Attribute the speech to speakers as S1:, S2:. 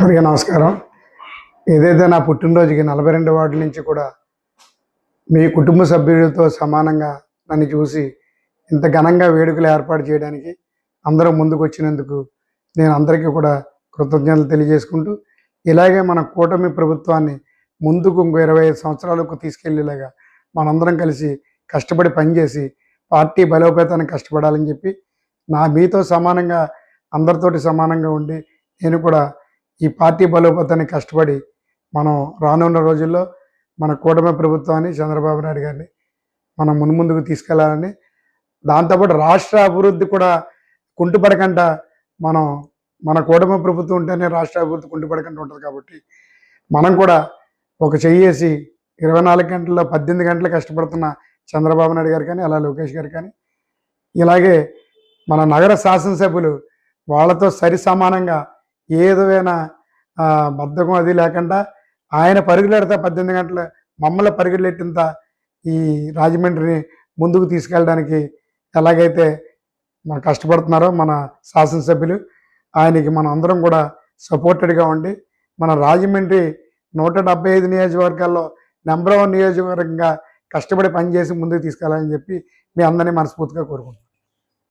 S1: అందరికీ నమస్కారం. ఏదైతే నా పుట్టినరోజుకి 42 వార్డుల నుంచి కూడా మీ కుటుంబ సభ్యులతో సమానంగా నన్ను చూసి ఇంత ఘనంగా వేడుకలు ఏర్పాటు చేయడానికి అందరూ ముందుకొచ్చినందుకు నేను అందరికీ కూడా కృతజ్ఞతలు తెలియజేసుకుంటూ, ఇలాగే మన కూటమి ప్రభుత్వాన్ని ముందుకు ఇంకో 25 సంవత్సరాలకు తీసుకెళ్ళేలాగా మనందరం కలిసి కష్టపడి పనిచేసి పార్టీ బలోపేతానికి కష్టపడాలని చెప్పి, మీతో సమానంగా అందరితోటి సమానంగా ఉండి నేను కూడా ఈ పార్టీ బలోపేతానికి కష్టపడి మనం రానున్న రోజుల్లో మన కూటమి ప్రభుత్వాన్ని, చంద్రబాబు నాయుడు గారిని మనం మున్ముందుకు తీసుకెళ్లాలని, దాంతోపాటు రాష్ట్ర అభివృద్ధి కూడా కుంటుపడకుండా మన కూటమి ప్రభుత్వం ఉంటేనే రాష్ట్ర అభివృద్ధి కుంటుపడకుండా ఉంటుంది. కాబట్టి మనం కూడా ఒక చెయ్యేసి 24 గంటల్లో 18 గంటలు కష్టపడుతున్న చంద్రబాబు నాయుడు గారు కానీ, అలా లోకేష్ గారు కానీ, ఇలాగే మన నగర శాసనసభ్యులు వాళ్ళతో సరి సమానంగా ఏదైనా బద్ధకం అది లేకుండా ఆయన పరుగులెడతా 18 గంటలు మమ్మల్ని పరుగులెట్టింత ఈ రాజమండ్రిని ముందుకు తీసుకెళ్ళడానికి ఎలాగైతే మన కష్టపడుతున్నారో మన శాసనసభ్యులు, ఆయనకి మనం అందరం కూడా సపోర్టెడ్గా ఉండి మన రాజమండ్రి 175 నియోజకవర్గాల్లో నెంబర్ 1 నియోజకవర్గంగా కష్టపడి పనిచేసి ముందుకు తీసుకెళ్ళాలని చెప్పి మీ అందరినీ మనస్ఫూర్తిగా కోరుకుంటున్నాను.